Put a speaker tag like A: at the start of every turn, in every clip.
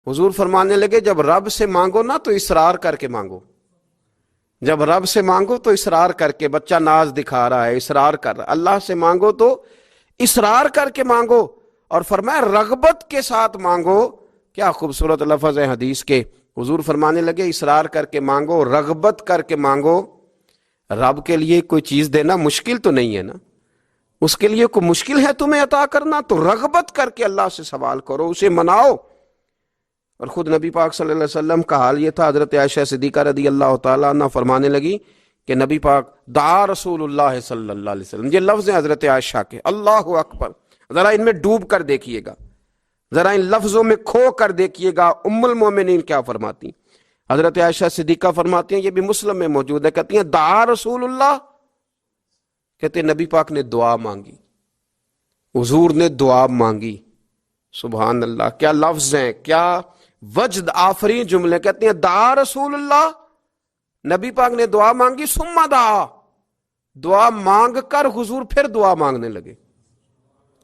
A: حضور فرمانے لگے جب رب سے مانگو نا تو اصرار کر کے مانگو، جب رب سے مانگو تو اصرار کر کے، بچہ ناز دکھا رہا ہے اصرار کر رہا ہے، اللہ سے مانگو تو اصرار کر کے مانگو، اور فرمایا رغبت کے ساتھ مانگو۔ کیا خوبصورت لفظ ہے حدیث کے، حضور فرمانے لگے اصرار کر کے مانگو، رغبت کر کے مانگو۔ رب کے لیے کوئی چیز دینا مشکل تو نہیں ہے نا، اس کے لیے کوئی مشکل ہے تمہیں عطا کرنا؟ تو رغبت کر کے اللہ سے سوال کرو، اسے مناؤ۔ اور خود نبی پاک صلی اللہ علیہ وسلم کا حال یہ تھا، حضرت عائشہ صدیقہ رضی اللہ تعالیٰ عنہ فرمانے لگی کہ نبی پاک دعا رسول اللہ صلی اللہ علیہ وسلم، یہ لفظ ہیں حضرت عائشہ کے، اللہ اکبر، ذرا ان میں ڈوب کر دیکھیے گا، ذرا ان لفظوں میں کھو کر دیکھیے گا ام المومنین کیا فرماتی۔ حضرت عائشہ صدیقہ فرماتی ہیں، یہ بھی مسلم میں موجود ہے، کہتی ہیں دعا رسول اللہ، کہتے ہیں نبی پاک نے دعا مانگی، حضور نے دعا مانگی۔ سبحان اللہ، کیا لفظ ہیں، کیا وجد آفرین جملے۔ کہتے ہیں دعا رسول اللہ، نبی پاک نے دعا مانگی، ثم دعا، دعا مانگ کر حضور پھر دعا مانگنے لگے۔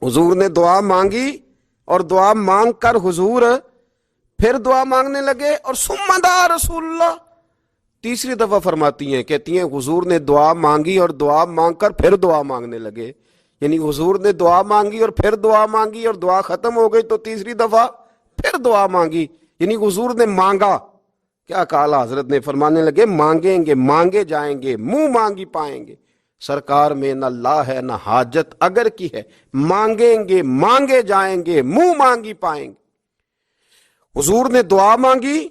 A: حضور نے دعا مانگی اور دعا مانگ کر حضور پھر دعا مانگنے لگے، اور ثم دعا رسول اللہ تیسری دفعہ فرماتی ہیں، کہتی ہیں حضور نے دعا مانگی اور دعا مانگ کر پھر دعا مانگنے لگے، یعنی حضور نے دعا مانگی اور پھر دعا مانگی اور دعا ختم ہو گئی تو تیسری دفعہ پھر دعا مانگی، یعنی حضور نے مانگا۔ کیا کہا حضرت نے، فرمانے لگے مانگیں گے مانگے جائیں گے، منہ مانگی پائیں گے، سرکار میں نہ لا ہے نہ حاجت اگر کی ہے، مانگیں گے مانگے جائیں گے، منہ مانگی پائیں گے۔ حضور نے دعا مانگی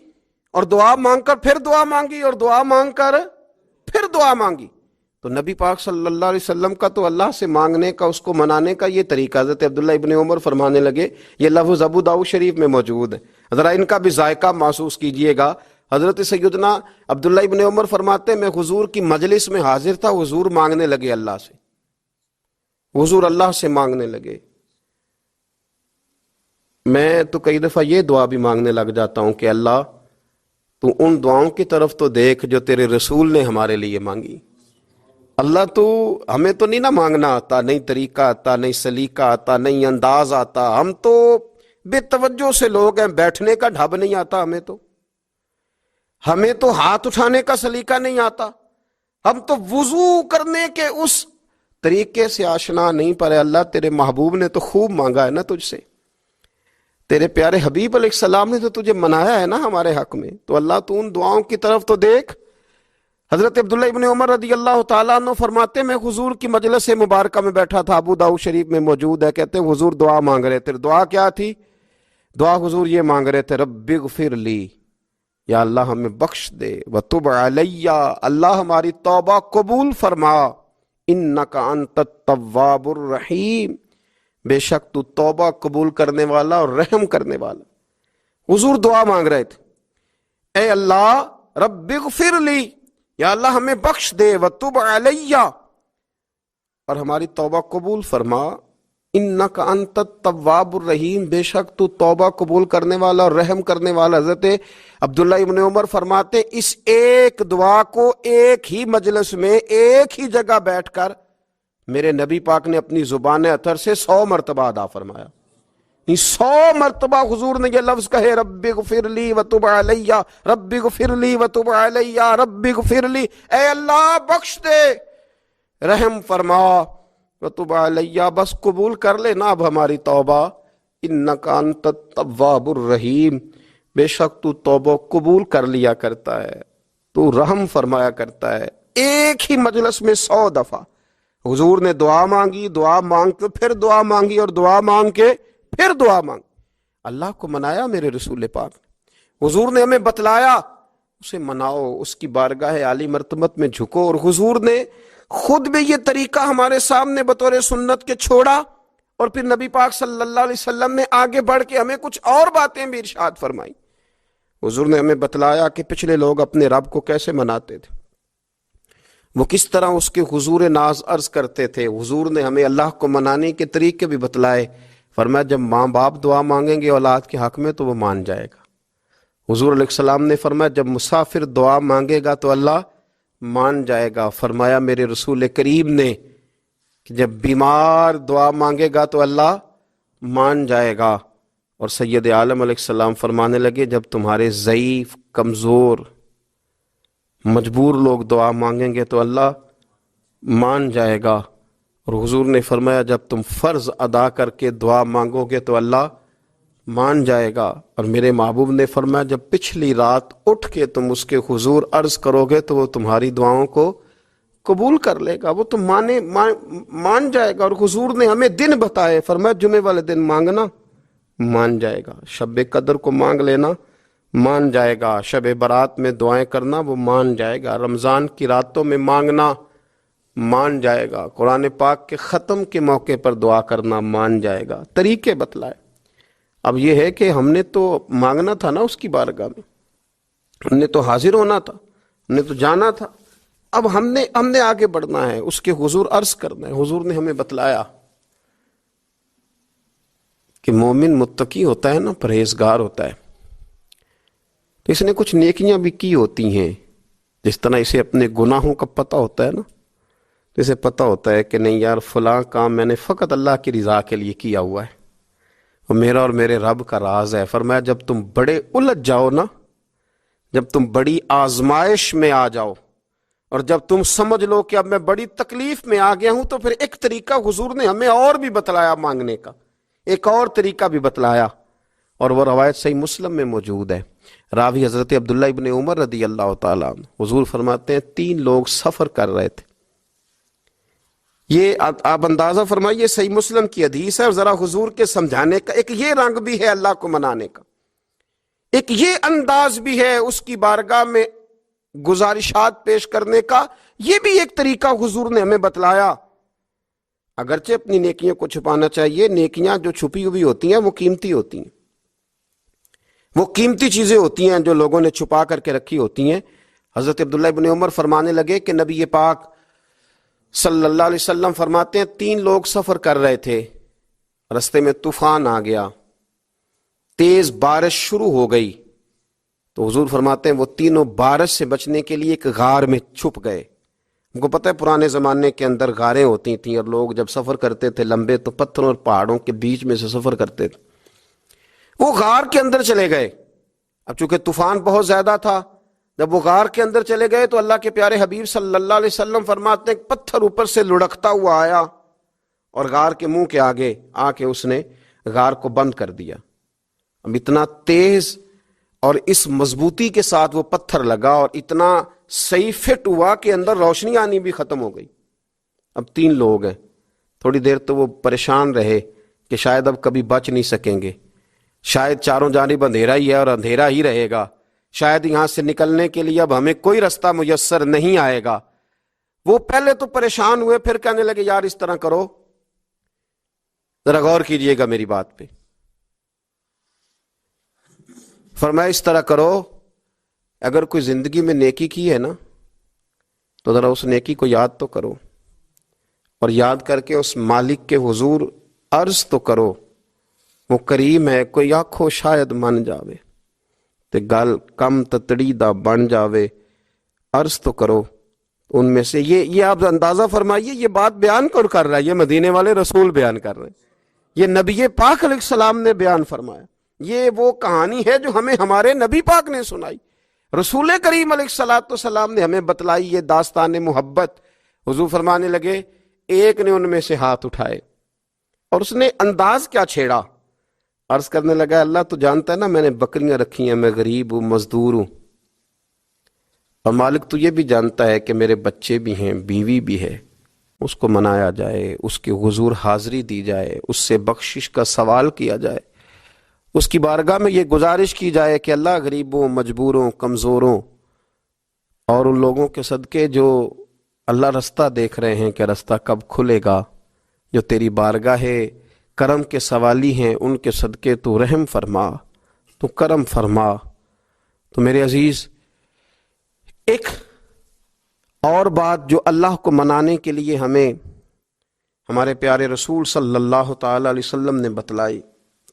A: اور دعا مانگ کر پھر دعا مانگی اور دعا مانگ کر پھر دعا مانگی۔ تو نبی پاک صلی اللہ علیہ وسلم کا تو اللہ سے مانگنے کا، اس کو منانے کا یہ طریقہ، حضرت عبداللہ ابن عمر فرمانے لگے، یہ لفظ ابو داؤد شریف میں موجود ہے، ذرا ان کا بھی ذائقہ محسوس کیجئے گا۔ حضرت سیدنا عبداللہ ابن عمر فرماتے ہیں میں حضور کی مجلس میں حاضر تھا، حضور مانگنے لگے اللہ سے، حضور اللہ سے مانگنے لگے۔ میں تو کئی دفعہ یہ دعا بھی مانگنے لگ جاتا ہوں کہ اللہ تو ان دعاؤں کی طرف تو دیکھ جو تیرے رسول نے ہمارے لیے مانگی۔ اللہ تو ہمیں تو نہیں نہ مانگنا آتا، نہیں طریقہ آتا، نہیں سلیقہ آتا، نہیں انداز آتا، ہم تو بے توجہ سے لوگ ہیں، بیٹھنے کا ڈھب نہیں آتا ہمیں تو ہاتھ اٹھانے کا سلیقہ نہیں آتا، ہم تو وضو کرنے کے اس طریقے سے آشنا نہیں، پر اللہ تیرے محبوب نے تو خوب مانگا ہے نا تجھ سے، تیرے پیارے حبیب علیہ السلام نے تو تجھے منایا ہے نا ہمارے حق میں، تو اللہ تو ان دعاؤں کی طرف تو دیکھ۔ حضرت عبداللہ ابن عمر رضی اللہ تعالیٰ عنہ فرماتے میں حضور کی مجلس مبارکہ میں بیٹھا تھا، ابو داؤد شریف میں موجود ہے، کہتے ہیں حضور دعا مانگ رہے تھے۔ دعا کیا تھی؟ دعا حضور یہ مانگ رہے تھے، رب اغفر لی، یا اللہ ہمیں بخش دے، وتب علیہ، اللہ ہماری توبہ قبول فرما، انک انت التواب الرحیم، بے شک تو توبہ قبول کرنے والا اور رحم کرنے والا۔ حضور دعا مانگ رہے تھے، اے اللہ رب اغفر لی، یا اللہ ہمیں بخش دے، وتب علیہ، اور ہماری توبہ قبول فرما، انک انت التواب الرحیم، بے شک تو توبہ قبول کرنے والا اور رحم کرنے والا۔ حضرت عبداللہ ابن عمر فرماتے اس ایک دعا کو ایک ہی مجلس میں ایک ہی جگہ بیٹھ کر میرے نبی پاک نے اپنی زبان اطہر سے 100 مرتبہ ادا فرمایا، 100 مرتبہ حضور نے یہ لفظ کہے، رب اغفر لی وتب علیہ، رب اغفر لی وتب علیہ، رب اغفر لی، اے اللہ بخش دے، رحم فرما، وتب علیہ، بس قبول کر لے نا اب ہماری توبہ، انک انت التواب الرحیم، بے شک تو توبہ قبول کر لیا کرتا ہے، تو رحم فرمایا کرتا ہے۔ ایک ہی مجلس میں 100 دفعہ حضور نے دعا مانگی، دعا مانگ کے پھر دعا مانگی اور دعا مانگ کے پھر دعا مانگ، اللہ کو منایا میرے رسول پاک نے، حضور نے ہمیں بتلایا، اسے مناؤ، اس کی بارگاہ عالی مرتبت میں جھکو، اور حضور نے خود بھی یہ طریقہ ہمارے سامنے بطور سنت کے چھوڑا، اور پھر نبی پاک صلی اللہ علیہ وسلم نے آگے بڑھ کے ہمیں کچھ اور باتیں بھی ارشاد فرمائی۔ حضور نے ہمیں بتلایا کہ پچھلے لوگ اپنے رب کو کیسے مناتے تھے، وہ کس طرح اس کے حضور ناز عرض کرتے تھے۔ حضور نے ہمیں اللہ کو منانے کے طریقے بھی بتلائے، فرمایا جب ماں باپ دعا مانگیں گے اولاد کے حق میں تو وہ مان جائے گا۔ حضور علیہ السلام نے فرمایا جب مسافر دعا مانگے گا تو اللہ مان جائے گا۔ فرمایا میرے رسول کریم نے کہ جب بیمار دعا مانگے گا تو اللہ مان جائے گا۔ اور سید عالم علیہ السلام فرمانے لگے جب تمہارے ضعیف، کمزور، مجبور لوگ دعا مانگیں گے تو اللہ مان جائے گا، اور حضور نے فرمایا جب تم فرض ادا کر کے دعا مانگو گے تو اللہ مان جائے گا، اور میرے محبوب نے فرمایا جب پچھلی رات اٹھ کے تم اس کے حضور عرض کرو گے تو وہ تمہاری دعاؤں کو قبول کر لے گا، وہ تو مان جائے گا۔ اور حضور نے ہمیں دن بتائے، فرمایا جمعے والے دن مانگنا مان جائے گا، شب قدر کو مانگ لینا مان جائے گا، شب برات میں دعائیں کرنا وہ مان جائے گا، رمضان کی راتوں میں مانگنا مان جائے گا، قرآن پاک کے ختم کے موقع پر دعا کرنا مان جائے گا، طریقے بتلائے۔ اب یہ ہے کہ ہم نے تو مانگنا تھا نا اس کی بارگاہ میں، ہم نے تو حاضر ہونا تھا، ہم نے تو جانا تھا، اب ہم نے آگے بڑھنا ہے، اس کے حضور عرض کرنا ہے۔ حضور نے ہمیں بتلایا کہ مومن متقی ہوتا ہے نا، پرہیزگار ہوتا ہے، تو اس نے کچھ نیکیاں بھی کی ہوتی ہیں، جس طرح اسے اپنے گناہوں کا پتہ ہوتا ہے نا، تو اسے پتہ ہوتا ہے کہ نہیں یار فلاں کام میں نے فقط اللہ کی رضا کے لیے کیا ہوا ہے، وہ میرا اور میرے رب کا راز ہے۔ فرمایا جب تم بڑے الجھ جاؤ نا، جب تم بڑی آزمائش میں آ جاؤ، اور جب تم سمجھ لو کہ اب میں بڑی تکلیف میں آ گیا ہوں، تو پھر ایک طریقہ حضور نے ہمیں اور بھی بتلایا مانگنے کا، ایک اور طریقہ بھی بتلایا، اور وہ روایت صحیح مسلم میں موجود ہے۔ راوی حضرت عبداللہ ابن عمر رضی اللہ تعالیٰ عنہ، حضور فرماتے ہیں 3 لوگ سفر کر رہے تھے، یہ آپ اندازہ فرمائیے صحیح مسلم کی حدیث ہے، اور ذرا حضور کے سمجھانے کا ایک یہ رنگ بھی ہے اللہ کو منانے کا، ایک یہ انداز بھی ہے اس کی بارگاہ میں گزارشات پیش کرنے کا، یہ بھی ایک طریقہ حضور نے ہمیں بتلایا۔ اگرچہ اپنی نیکیوں کو چھپانا چاہیے، نیکیاں جو چھپی ہوئی ہوتی ہیں وہ قیمتی ہوتی ہیں، وہ قیمتی چیزیں ہوتی ہیں جو لوگوں نے چھپا کر کے رکھی ہوتی ہیں۔ حضرت عبداللہ ابن عمر فرمانے لگے کہ نبی پاک صلی اللہ علیہ وسلم فرماتے ہیں 3 لوگ سفر کر رہے تھے، رستے میں طوفان آ گیا، تیز بارش شروع ہو گئی، تو حضور فرماتے ہیں وہ تینوں بارش سے بچنے کے لیے ایک غار میں چھپ گئے۔ ہم کو پتہ ہے پرانے زمانے کے اندر غاریں ہوتی تھیں، اور لوگ جب سفر کرتے تھے لمبے تو پتھروں اور پہاڑوں کے بیچ میں سے سفر کرتے تھے، وہ غار کے اندر چلے گئے۔ اب چونکہ طوفان بہت زیادہ تھا، جب وہ غار کے اندر چلے گئے تو اللہ کے پیارے حبیب صلی اللہ علیہ وسلم فرماتے ہیں پتھر اوپر سے لڑکتا ہوا آیا اور غار کے منہ کے آگے آ کے اس نے غار کو بند کر دیا۔ اب اتنا تیز اور اس مضبوطی کے ساتھ وہ پتھر لگا اور اتنا صحیح فٹ ہوا کہ اندر روشنی آنی بھی ختم ہو گئی۔ اب 3 لوگ ہیں، تھوڑی دیر تو وہ پریشان رہے کہ شاید اب کبھی بچ نہیں سکیں گے، شاید چاروں جانب اندھیرا ہی ہے اور اندھیرا ہی رہے گا، شاید یہاں سے نکلنے کے لیے اب ہمیں کوئی رستہ میسر نہیں آئے گا۔ وہ پہلے تو پریشان ہوئے، پھر کہنے لگے یار اس طرح کرو، ذرا غور کیجئے گا میری بات پہ۔ فرمایا اس طرح کرو، اگر کوئی زندگی میں نیکی کی ہے نا تو ذرا اس نیکی کو یاد تو کرو، اور یاد کر کے اس مالک کے حضور عرض تو کرو، وہ کریم ہے، کوئی آنکھو شاید من جاوے تے گل کم تتڑی دا بن جاوے، عرض تو کرو۔ ان میں سے یہ آپ اندازہ فرمائیے، یہ بات بیان کر رہا ہے، یہ مدینے والے رسول بیان کر رہے ہیں، یہ نبی پاک علیہ السلام نے بیان فرمایا، یہ وہ کہانی ہے جو ہمیں ہمارے نبی پاک نے سنائی، رسول کریم علیہ السلام نے ہمیں بتلائی، یہ داستان محبت۔ حضور فرمانے لگے ایک نے ان میں سے ہاتھ اٹھائے اور اس نے انداز کیا چھیڑا، عرض کرنے لگا اللہ تو جانتا ہے نا میں نے بکریاں رکھی ہیں، میں غریب ہوں، مزدور ہوں، اور مالک تو یہ بھی جانتا ہے کہ میرے بچے بھی ہیں، بیوی بھی ہے، اس کو منایا جائے، اس کے حضور حاضری دی جائے، اس سے بخشش کا سوال کیا جائے، اس کی بارگاہ میں یہ گزارش کی جائے کہ اللہ غریبوں، مجبوروں، کمزوروں اور ان لوگوں کے صدقے جو اللہ رستہ دیکھ رہے ہیں کہ رستہ کب کھلے گا، جو تیری بارگاہ کرم کے سوالی ہیں، ان کے صدقے تو رحم فرما، تو کرم فرما۔ تو میرے عزیز، ایک اور بات جو اللہ کو منانے کے لیے ہمیں ہمارے پیارے رسول صلی اللہ تعالی علیہ وسلم نے بتلائی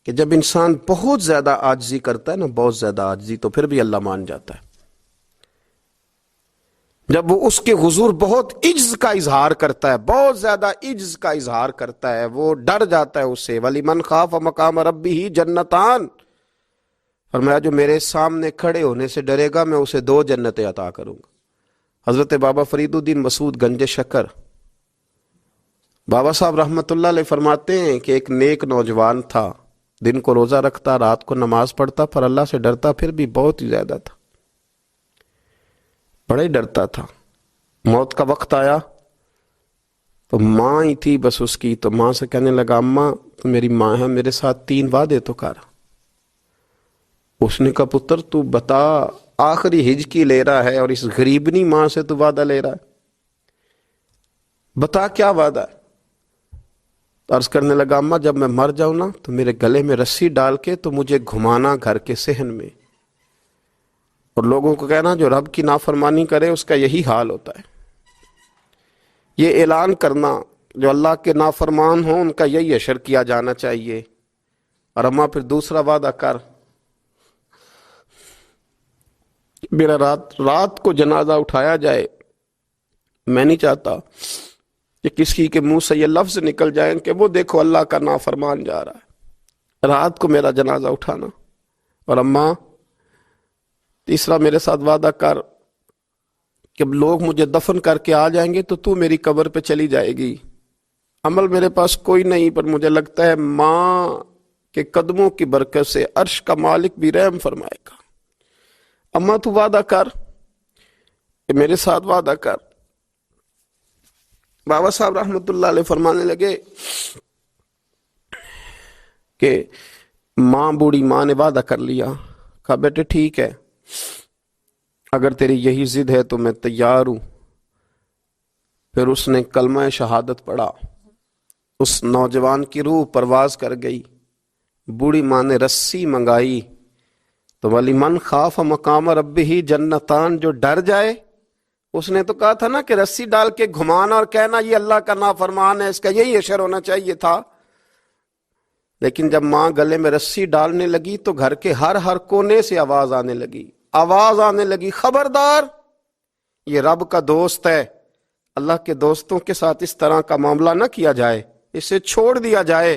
A: کہ جب انسان بہت زیادہ عاجزی کرتا ہے نا، بہت زیادہ عاجزی، تو پھر بھی اللہ مان جاتا ہے۔ جب وہ اس کے حضور بہت عجز کا اظہار کرتا ہے، بہت زیادہ عجز کا اظہار کرتا ہے، وہ ڈر جاتا ہے اس سے۔ وَلِمَنْ خَافَ مَقَامَ رَبِّهِ جَنَّتَانِ، فرمایا جو میرے سامنے کھڑے ہونے سے ڈرے گا میں اسے 2 جنتیں عطا کروں گا۔ حضرت بابا فرید الدین مسعود گنج شکر بابا صاحب رحمۃ اللہ علیہ فرماتے ہیں کہ ایک نیک نوجوان تھا، دن کو روزہ رکھتا، رات کو نماز پڑھتا، پر اللہ سے ڈرتا پھر بھی بہت ہی زیادہ تھا، بڑا ہی ڈرتا تھا۔ موت کا وقت آیا تو ماں ہی تھی بس اس کی، تو ماں سے کہنے لگا اماں تو میری ماں ہے، میرے ساتھ 3 وعدے تو کر۔ اس نے کہا پتر تو بتا، آخری ہج کی لے رہا ہے اور اس غریبنی ماں سے تو وعدہ لے رہا ہے، بتا کیا وعدہ ہے؟ عرض کرنے لگا اماں جب میں مر جاؤں نا تو میرے گلے میں رسی ڈال کے تو مجھے گھمانا گھر کے صحن میں، اور لوگوں کو کہنا جو رب کی نافرمانی کرے اس کا یہی حال ہوتا ہے۔ یہ اعلان کرنا جو اللہ کے نافرمان ہوں ان کا یہی اشر کیا جانا چاہیے۔ اور اماں پھر دوسرا وعدہ کر، میرا رات کو جنازہ اٹھایا جائے، میں نہیں چاہتا کہ کسی کے منہ سے یہ لفظ نکل جائیں کہ وہ دیکھو اللہ کا نافرمان جا رہا ہے، رات کو میرا جنازہ اٹھانا۔ اور اماں تیسرا میرے ساتھ وعدہ کر کہ لوگ مجھے دفن کر کے آ جائیں گے تو میری قبر پہ چلی جائے گی، عمل میرے پاس کوئی نہیں، پر مجھے لگتا ہے ماں کے قدموں کی برکت سے عرش کا مالک بھی رحم فرمائے گا۔ اماں تو وعدہ کر کہ میرے ساتھ وعدہ کر۔ بابا صاحب رحمۃ اللہ علیہ فرمانے لگے کہ ماں بوڑھی ماں نے وعدہ کر لیا، کہا بیٹے ٹھیک ہے، اگر تیری یہی ضد ہے تو میں تیار ہوں۔ پھر اس نے کلمہ شہادت پڑھا، اس نوجوان کی روح پرواز کر گئی، بوڑھی ماں نے رسی منگائی تو وَلِمَنْ خَافَ مَقَامَ رَبِّهِ جَنَّتَانِ، جو ڈر جائے، اس نے تو کہا تھا نا کہ رسی ڈال کے گھمانا اور کہنا یہ اللہ کا نافرمان ہے، اس کا یہی اشر ہونا چاہیے تھا۔ لیکن جب ماں گلے میں رسی ڈالنے لگی تو گھر کے ہر کونے سے آواز آنے لگی، خبردار یہ رب کا دوست ہے، اللہ کے دوستوں کے ساتھ اس طرح کا معاملہ نہ کیا جائے، اسے چھوڑ دیا جائے۔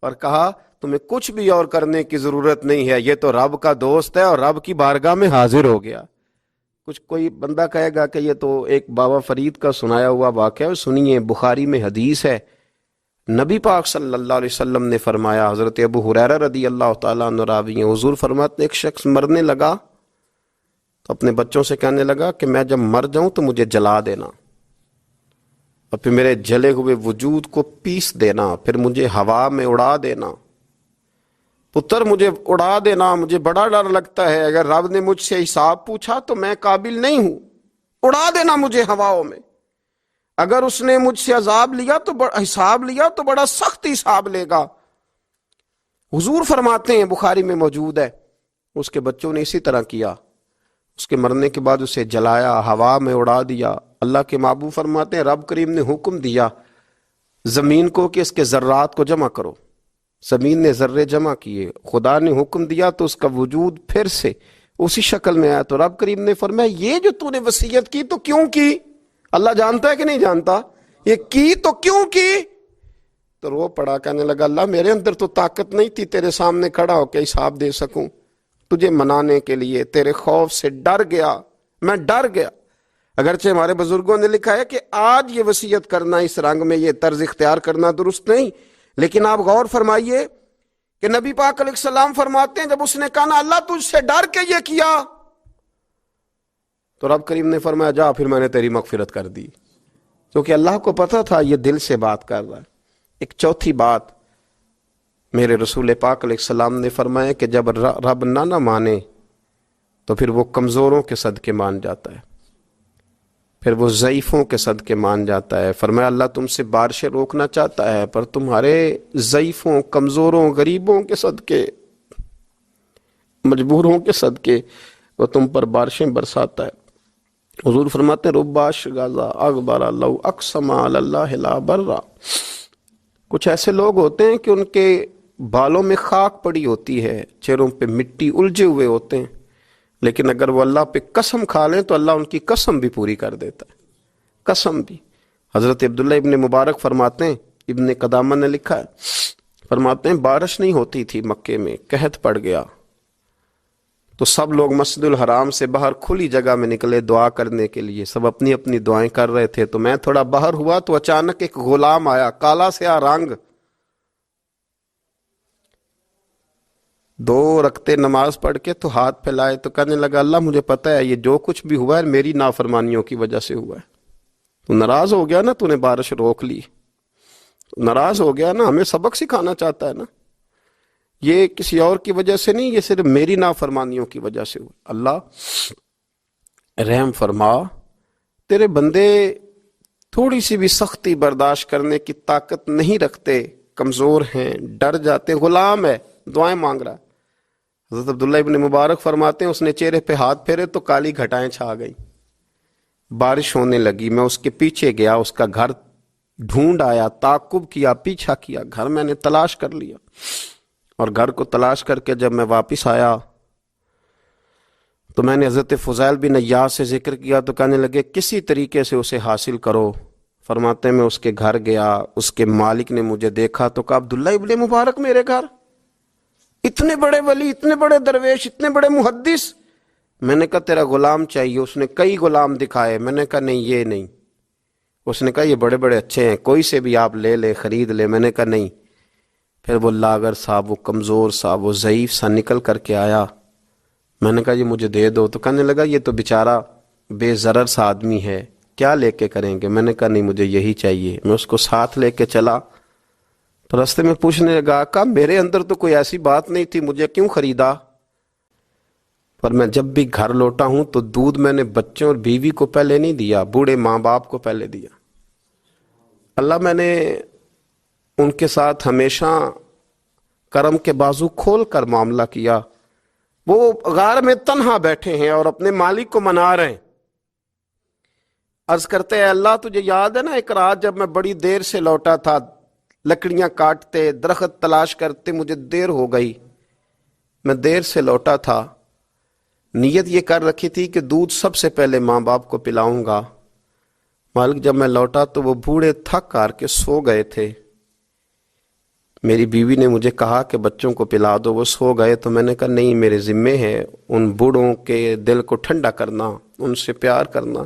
A: اور کہا تمہیں کچھ بھی اور کرنے کی ضرورت نہیں ہے، یہ تو رب کا دوست ہے اور رب کی بارگاہ میں حاضر ہو گیا۔ کچھ کوئی بندہ کہے گا کہ یہ تو ایک بابا فرید کا سنایا ہوا واقعہ ہے، سنیے، بخاری میں حدیث ہے، نبی پاک صلی اللہ علیہ وسلم نے فرمایا، حضرت ابو ہریرہ رضی اللہ تعالیٰ عنہ راوی ہیں، حضور فرماتے ایک شخص مرنے لگا تو اپنے بچوں سے کہنے لگا کہ میں جب مر جاؤں تو مجھے جلا دینا، اور پھر میرے جلے ہوئے وجود کو پیس دینا، پھر مجھے ہوا میں اڑا دینا، پتر مجھے اڑا دینا، مجھے بڑا ڈر لگتا ہے، اگر رب نے مجھ سے حساب پوچھا تو میں قابل نہیں ہوں، اڑا دینا مجھے ہواؤں میں، اگر اس نے مجھ سے عذاب لیا تو حساب لیا تو بڑا سخت حساب لے گا۔ حضور فرماتے ہیں، بخاری میں موجود ہے، اس کے بچوں نے اسی طرح کیا، اس کے مرنے کے بعد اسے جلایا، ہوا میں اڑا دیا۔ اللہ کے محبوب فرماتے ہیں رب کریم نے حکم دیا زمین کو کہ اس کے ذرات کو جمع کرو، زمین نے ذرے جمع کیے، خدا نے حکم دیا تو اس کا وجود پھر سے اسی شکل میں آیا، تو رب کریم نے فرمایا یہ جو تو نے وصیت کی تو کیوں کی؟ اللہ جانتا ہے کہ نہیں جانتا؟ یہ کی تو کیوں کی؟ تو رو پڑا، کہنے لگا اللہ میرے اندر تو طاقت نہیں تھی تیرے سامنے کھڑا ہو کے حساب دے سکوں، تجھے منانے کے لیے تیرے خوف سے ڈر گیا، میں ڈر گیا۔ اگرچہ ہمارے بزرگوں نے لکھا ہے کہ آج یہ وصیت کرنا، اس رنگ میں یہ طرز اختیار کرنا درست نہیں، لیکن آپ غور فرمائیے کہ نبی پاک علیہ السلام فرماتے ہیں جب اس نے کہا نا اللہ تجھ سے ڈر کے یہ کیا، تو رب کریم نے فرمایا جا پھر میں نے تیری مغفرت کر دی، کیونکہ اللہ کو پتا تھا یہ دل سے بات کر رہا ہے۔ ایک چوتھی بات میرے رسول پاک علیہ السلام نے فرمایا کہ جب رب نہ مانے تو پھر وہ کمزوروں کے صدقے مان جاتا ہے، پھر وہ ضعیفوں کے صدقے مان جاتا ہے۔ فرمایا اللہ تم سے بارشیں روکنا چاہتا ہے پر تمہارے ضعیفوں، کمزوروں، غریبوں کے صدقے، مجبوروں کے صدقے وہ تم پر بارشیں برساتا ہے۔ حضور فرماتے ہیں رباش غازا اغبر لو اقسم علی اللہ لا برا، کچھ ایسے لوگ ہوتے ہیں کہ ان کے بالوں میں خاک پڑی ہوتی ہے، چہروں پہ مٹی الجھے ہوئے ہوتے ہیں، لیکن اگر وہ اللہ پہ قسم کھا لیں تو اللہ ان کی قسم بھی پوری کر دیتا ہے، قسم بھی۔ حضرت عبداللہ ابن مبارک فرماتے ہیں، ابن قدامہ نے لکھا ہے، فرماتے ہیں بارش نہیں ہوتی تھی مکے میں، قحط پڑ گیا تو سب لوگ مسجد الحرام سے باہر کھلی جگہ میں نکلے دعا کرنے کے لیے، سب اپنی اپنی دعائیں کر رہے تھے، تو میں تھوڑا باہر ہوا تو اچانک ایک غلام آیا، کالا سیاہ رنگ، 2 رکعتیں نماز پڑھ کے تو ہاتھ پھیلائے تو کہنے لگا اللہ مجھے پتہ ہے یہ جو کچھ بھی ہوا ہے میری نافرمانیوں کی وجہ سے ہوا ہے۔ تو ناراض ہو گیا نا، تو نے بارش روک لی، ناراض ہو گیا نا، ہمیں سبق سکھانا چاہتا ہے نا، یہ کسی اور کی وجہ سے نہیں، یہ صرف میری نافرمانیوں کی وجہ سے ہوا۔ اللہ رحم فرما، تیرے بندے تھوڑی سی بھی سختی برداشت کرنے کی طاقت نہیں رکھتے، کمزور ہیں، ڈر جاتے، غلام ہے، دعائیں مانگ رہا ہے۔ حضرت عبداللہ ابن مبارک فرماتے ہیں اس نے چہرے پہ ہاتھ پھیرے تو کالی گھٹائیں چھا گئیں، بارش ہونے لگی، میں اس کے پیچھے گیا، اس کا گھر ڈھونڈ آیا، تعقب کیا، پیچھا کیا، گھر میں نے تلاش کر لیا، اور گھر کو تلاش کر کے جب میں واپس آیا تو میں نے حضرت فضیل بن عیاض سے ذکر کیا تو کہنے لگے کسی طریقے سے اسے حاصل کرو۔ فرماتے ہیں میں اس کے گھر گیا، اس کے مالک نے مجھے دیکھا تو کہا عبداللہ ابن مبارک میرے گھر، اتنے بڑے ولی، اتنے بڑے درویش، اتنے بڑے محدث۔ میں نے کہا تیرا غلام چاہیے، اس نے کئی غلام دکھائے، میں نے کہا نہیں یہ نہیں، اس نے کہا یہ بڑے بڑے اچھے ہیں، کوئی سے بھی آپ لے لے، خرید لے، میں نے کہا نہیں۔ پھر وہ لاغر صاحب، وہ کمزور صاحب، وہ ضعیف سا نکل کر کے آیا، میں نے کہا یہ مجھے دے دو، تو کہنے لگا یہ تو بیچارہ بے ضرر سا آدمی ہے، کیا لے کے کریں گے؟ میں نے کہا نہیں مجھے یہی چاہیے۔ میں اس کو ساتھ لے کے چلا تو راستے میں پوچھنے لگا آقا میرے اندر تو کوئی ایسی بات نہیں تھی، مجھے کیوں خریدا؟ پر میں جب بھی گھر لوٹا ہوں تو دودھ میں نے بچوں اور بیوی کو پہلے نہیں دیا، بوڑھے ماں باپ کو پہلے دیا۔ اللہ میں نے ان کے ساتھ ہمیشہ کرم کے بازو کھول کر معاملہ کیا۔ وہ غار میں تنہا بیٹھے ہیں اور اپنے مالک کو منا رہے ہیں، عرض کرتے ہیں اللہ تجھے یاد ہے نا ایک رات جب میں بڑی دیر سے لوٹا تھا، لکڑیاں کاٹتے، درخت تلاش کرتے، مجھے دیر ہو گئی، میں دیر سے لوٹا تھا، نیت یہ کر رکھی تھی کہ دودھ سب سے پہلے ماں باپ کو پلاؤں گا۔ مالک جب میں لوٹا تو وہ بوڑھے تھک کر کے سو گئے تھے، میری بیوی نے مجھے کہا کہ بچوں کو پلا دو، وہ سو گئے، تو میں نے کہا نہیں میرے ذمے ہے ان بوڑھوں کے دل کو ٹھنڈا کرنا، ان سے پیار کرنا۔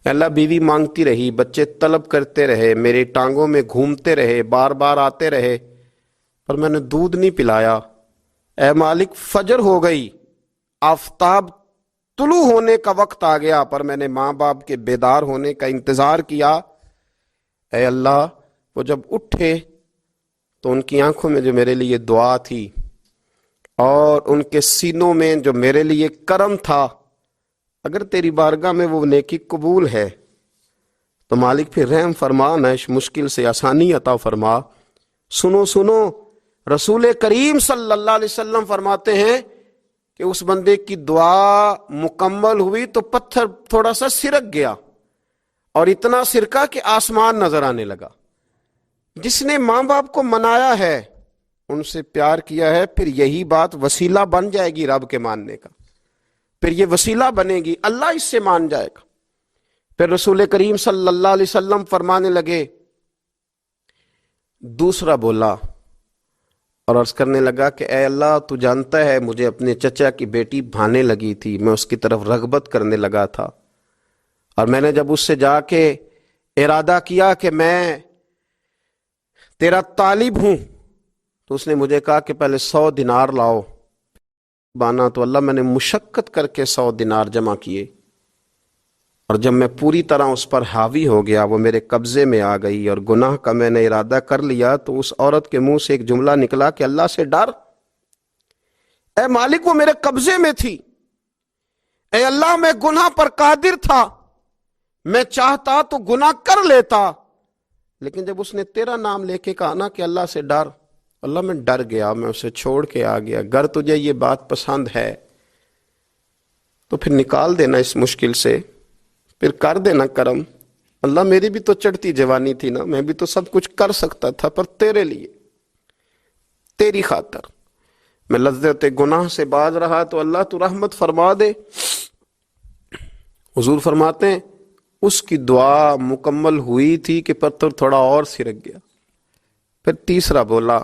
A: اللہ بیوی مانگتی رہی، بچے طلب کرتے رہے، میری ٹانگوں میں گھومتے رہے، بار بار آتے رہے، پر میں نے دودھ نہیں پلایا۔ اے مالک فجر ہو گئی، آفتاب طلوع ہونے کا وقت آ گیا، پر میں نے ماں باپ کے بیدار ہونے کا انتظار کیا۔ اے اللہ وہ جب اٹھے تو ان کی آنکھوں میں جو میرے لیے دعا تھی اور ان کے سینوں میں جو میرے لیے کرم تھا، اگر تیری بارگاہ میں وہ نیکی قبول ہے تو مالک پھر رحم فرما، نہ اس مشکل سے آسانی عطا فرما۔ سنو سنو، رسول کریم صلی اللہ علیہ وسلم فرماتے ہیں کہ اس بندے کی دعا مکمل ہوئی تو پتھر تھوڑا سا سرک گیا، اور اتنا سرکا کہ آسمان نظر آنے لگا۔ جس نے ماں باپ کو منایا ہے، ان سے پیار کیا ہے، پھر یہی بات وسیلہ بن جائے گی رب کے ماننے کا، پھر یہ وسیلہ بنے گی، اللہ اس سے مان جائے گا۔ پھر رسول کریم صلی اللہ علیہ وسلم فرمانے لگے، دوسرا بولا اور عرض کرنے لگا کہ اے اللہ تو جانتا ہے مجھے اپنے چچا کی بیٹی بھانے لگی تھی، میں اس کی طرف رغبت کرنے لگا تھا، اور میں نے جب اس سے جا کے ارادہ کیا کہ میں تیرا طالب ہوں، تو اس نے مجھے کہا کہ پہلے 100 دینار لاؤ بانا، تو اللہ میں نے مشقت کر کے 100 دینار جمع کیے، اور جب میں پوری طرح اس پر حاوی ہو گیا، وہ میرے قبضے میں آ گئی اور گناہ کا میں نے ارادہ کر لیا، تو اس عورت کے منہ سے ایک جملہ نکلا کہ اللہ سے ڈر۔ اے مالک وہ میرے قبضے میں تھی، اے اللہ میں گناہ پر قادر تھا، میں چاہتا تو گناہ کر لیتا، لیکن جب اس نے تیرا نام لے کے کہا نا کہ اللہ سے ڈر، اللہ میں ڈر گیا، میں اسے چھوڑ کے آ گیا۔ اگر تجھے یہ بات پسند ہے تو پھر نکال دینا اس مشکل سے، پھر کر دینا کرم۔ اللہ میری بھی تو چڑھتی جوانی تھی نا، میں بھی تو سب کچھ کر سکتا تھا، پر تیرے لیے، تیری خاطر میں لذت گناہ سے باز رہا تو اللہ تو رحمت فرما دے۔ حضور فرماتے ہیں اس کی دعا مکمل ہوئی تھی کہ پتھر تھوڑا اور سرک گیا۔ پھر تیسرا بولا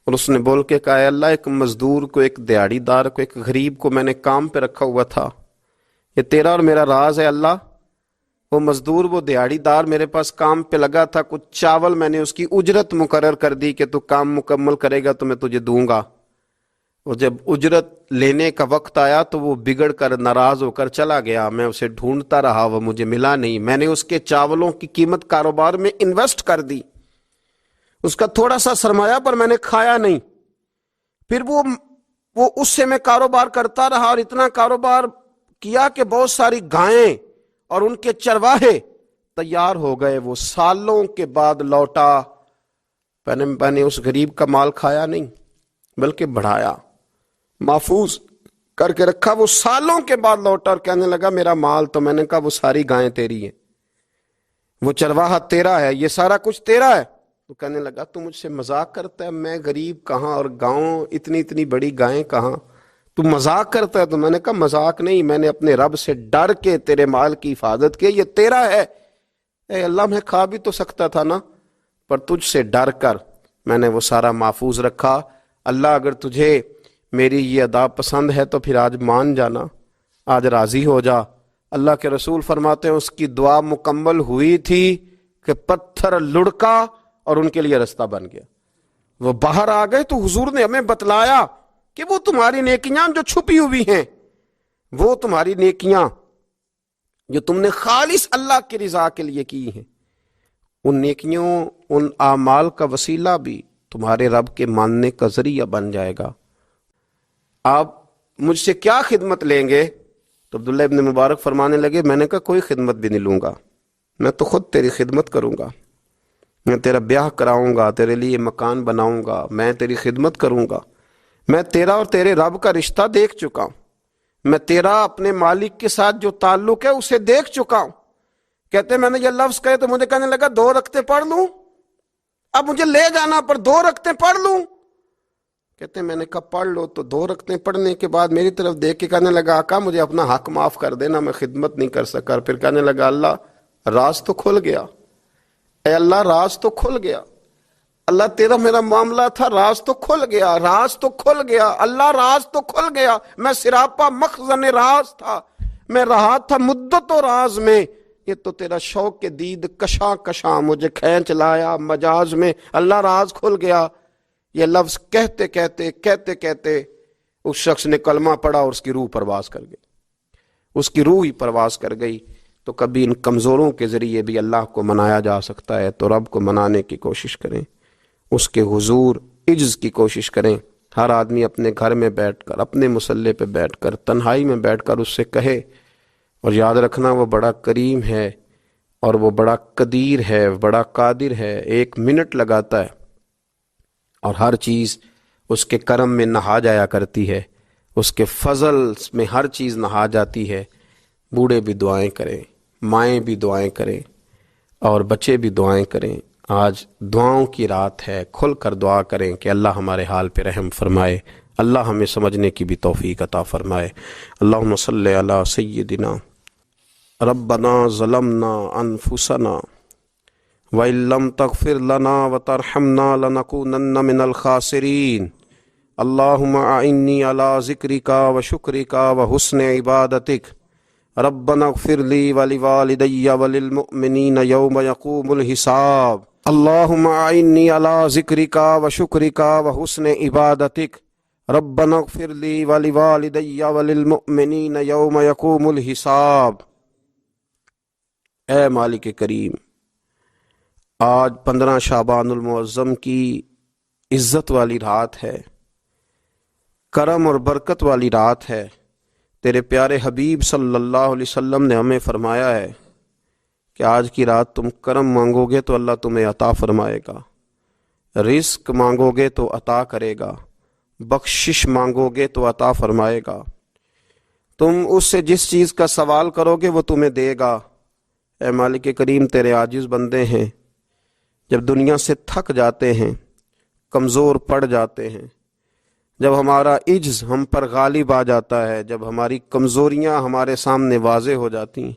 A: اور اس نے بول کے کہا، اے اللہ، ایک مزدور کو، ایک دیہڑی دار کو، ایک غریب کو میں نے کام پہ رکھا ہوا تھا، یہ تیرا اور میرا راز ہے اللہ۔ وہ مزدور، وہ دیہڑی دار میرے پاس کام پہ لگا تھا، کچھ چاول میں نے اس کی اجرت مقرر کر دی کہ تو کام مکمل کرے گا تو میں تجھے دوں گا۔ اور جب اجرت لینے کا وقت آیا تو وہ بگڑ کر ناراض ہو کر چلا گیا۔ میں اسے ڈھونڈتا رہا، وہ مجھے ملا نہیں۔ میں نے اس کے چاولوں کی قیمت کاروبار میں انویسٹ کر دی، اس کا تھوڑا سا سرمایہ پر میں نے کھایا نہیں۔ پھر وہ اس سے میں کاروبار کرتا رہا اور اتنا کاروبار کیا کہ بہت ساری گائیں اور ان کے چرواہے تیار ہو گئے۔ وہ سالوں کے بعد لوٹا، میں نے اس غریب کا مال کھایا نہیں بلکہ بڑھایا، محفوظ کر کے رکھا۔ وہ سالوں کے بعد لوٹا اور کہنے لگا میرا مال، تو میں نے کہا وہ ساری گائیں تیری ہیں، وہ چرواہا تیرا ہے، یہ سارا کچھ تیرا ہے۔ تو کہنے لگا تو مجھ سے مذاق کرتا ہے، میں غریب کہاں اور گاؤں اتنی بڑی گائیں کہاں، تو مذاق کرتا ہے۔ تو میں نے کہا مذاق نہیں، میں نے اپنے رب سے ڈر کے تیرے مال کی حفاظت کی، یہ تیرا ہے۔ اے اللہ، میں کھا بھی تو سکتا تھا نا، پر تجھ سے ڈر کر میں نے وہ سارا محفوظ رکھا۔ اللہ، اگر تجھے میری یہ ادا پسند ہے تو پھر آج مان جانا، آج راضی ہو جا۔ اللہ کے رسول فرماتے ہیں اس کی دعا مکمل ہوئی تھی کہ پتھر لڑکا اور ان کے لیے رستہ بن گیا۔ وہ باہر آ گئے تو حضور نے ہمیں بتلایا کہ وہ تمہاری نیکیاں جو چھپی ہوئی ہیں، وہ تمہاری نیکیاں جو تم نے خالص اللہ کی رضا کے لیے کی ہیں، ان نیکیوں، ان اعمال کا وسیلہ بھی تمہارے رب کے ماننے کا ذریعہ بن جائے گا۔ آپ مجھ سے کیا خدمت لیں گے؟ تو عبداللہ ابن مبارک فرمانے لگے، میں نے کہا کوئی خدمت بھی نہیں لوں گا، میں تو خود تیری خدمت کروں گا، میں تیرا بیاہ کراؤں گا، تیرے لیے مکان بناؤں گا، میں تیری خدمت کروں گا۔ میں تیرا اور تیرے رب کا رشتہ دیکھ چکا ہوں، میں تیرا اپنے مالک کے ساتھ جو تعلق ہے اسے دیکھ چکا ہوں۔ کہتے میں نے یہ لفظ کہے تو مجھے کہنے لگا 2 رکعتیں پڑھ لوں، اب مجھے لے جانا پر 2 رکعتیں پڑھ لوں۔ کہتے میں نے کہا پڑھ لو۔ تو 2 رکعتیں پڑھنے کے بعد میری طرف دیکھ کے کہنے لگا آقا مجھے اپنا حق معاف کر دینا، میں خدمت نہیں کر سکا۔ پھر کہنے لگا اللہ راز تو کھل گیا، اے اللہ راز تو کھل گیا، اللہ تیرا میرا معاملہ تھا، راز تو کھل گیا، راز تو کھل گیا، اللہ راز تو کھل گیا۔ میں سراپا مخزن راز تھا، میں رہا تھا مدت و راز میں، یہ تو تیرا شوق کے دید کشاں کشاں مجھے کھینچ لایا مجاز میں، اللہ راز کھل گیا۔ یہ لفظ کہتے کہتے اس شخص نے کلمہ پڑھا اور اس کی روح پرواز کر گئی، اس کی روح ہی پرواز کر گئی۔ تو کبھی ان کمزوروں کے ذریعے بھی اللہ کو منایا جا سکتا ہے، تو رب کو منانے کی کوشش کریں، اس کے حضور عجز کی کوشش کریں۔ ہر آدمی اپنے گھر میں بیٹھ کر، اپنے مصلے پہ بیٹھ کر، تنہائی میں بیٹھ کر اس سے کہے، اور یاد رکھنا وہ بڑا کریم ہے اور وہ بڑا قدیر ہے، بڑا قادر ہے، 1 منٹ لگاتا ہے اور ہر چیز اس کے کرم میں نہا جایا کرتی ہے، اس کے فضل میں ہر چیز نہا جاتی ہے۔ بوڑھے بھی دعائیں کریں، مائیں بھی دعائیں کریں اور بچے بھی دعائیں کریں۔ آج دعاؤں کی رات ہے، کھل کر دعا کریں کہ اللہ ہمارے حال پہ رحم فرمائے، اللہ ہمیں سمجھنے کی بھی توفیق عطا فرمائے۔ اللہم صلی علی سیدنا ربنا ظلمنا انفسنا وَإِن لَّمْ تَغْفِرْ لَنَا وَتَرْحَمْنَا لَنَكُونَنَّ مِنَ الْخَاسِرِينَ اللہم اعنی علی ذکرک وشکرک وحسن عبادتک ربنا اغفر لی ولوالدی وللمؤمنین یوم یقوم الحساب اللہم اعنی علی ذکرک وشکرک وحسن عبادتک ربنا اغفر لی ولوالدی وللمؤمنین یوم یقوم الحساب۔ اے مالک کریم، آج 15 شعبان المعظم کی عزت والی رات ہے، کرم اور برکت والی رات ہے۔ تیرے پیارے حبیب صلی اللہ علیہ وسلم نے ہمیں فرمایا ہے کہ آج کی رات تم کرم مانگو گے تو اللہ تمہیں عطا فرمائے گا، رزق مانگو گے تو عطا کرے گا، بخشش مانگو گے تو عطا فرمائے گا، تم اس سے جس چیز کا سوال کرو گے وہ تمہیں دے گا۔ اے مالک کریم، تیرے عاجز بندے ہیں، جب دنیا سے تھک جاتے ہیں، کمزور پڑ جاتے ہیں، جب ہمارا عجز ہم پر غالب آ جاتا ہے، جب ہماری کمزوریاں ہمارے سامنے واضح ہو جاتی ہیں،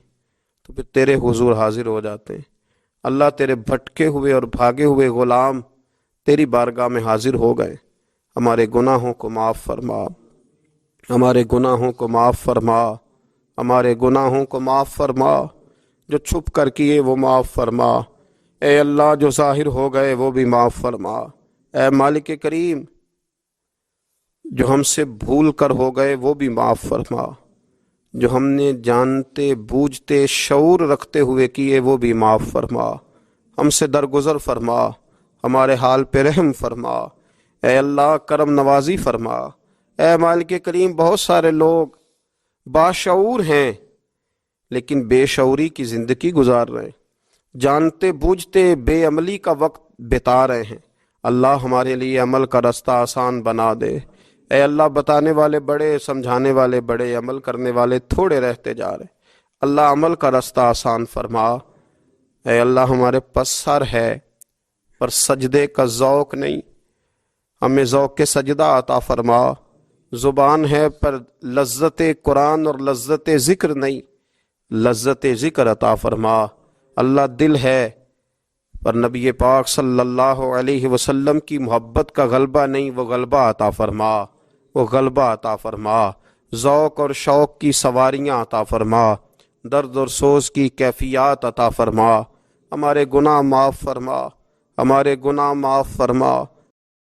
A: تو پھر تیرے حضور حاضر ہو جاتے ہیں۔ اللہ تیرے بھٹکے ہوئے اور بھاگے ہوئے غلام تیری بارگاہ میں حاضر ہو گئے۔ ہمارے گناہوں کو معاف فرما، ہمارے گناہوں کو معاف فرما، ہمارے گناہوں کو معاف فرما، جو چھپ کر کیے وہ معاف فرما، اے اللہ جو ظاہر ہو گئے وہ بھی معاف فرما۔ اے مالک کریم، جو ہم سے بھول کر ہو گئے وہ بھی معاف فرما، جو ہم نے جانتے بوجھتے شعور رکھتے ہوئے کیے وہ بھی معاف فرما۔ ہم سے درگزر فرما، ہمارے حال پہ رحم فرما، اے اللہ کرم نوازی فرما۔ اے مالک کریم، بہت سارے لوگ باشعور ہیں لیکن بے شعوری کی زندگی گزار رہے ہیں، جانتے بوجھتے بے عملی کا وقت بتا رہے ہیں۔ اللہ ہمارے لیے عمل کا رستہ آسان بنا دے۔ اے اللہ بتانے والے بڑے، سمجھانے والے بڑے، عمل کرنے والے تھوڑے رہتے جا رہے۔ اللہ عمل کا رستہ آسان فرما۔ اے اللہ ہمارے پاس سر ہے پر سجدے کا ذوق نہیں، ہمیں ذوق سجدہ عطا فرما۔ زبان ہے پر لذت قرآن اور لذت ذکر نہیں، لذت ذکر عطا فرما۔ اللہ دل ہے پر نبی پاک صلی اللہ علیہ وسلم کی محبت کا غلبہ نہیں، وہ غلبہ عطا فرما، وہ غلبہ عطا فرما۔ ذوق اور شوق کی سواریاں عطا فرما، درد اور سوز کی کیفیات عطا فرما۔ ہمارے گناہ معاف فرما، ہمارے گناہ معاف فرما۔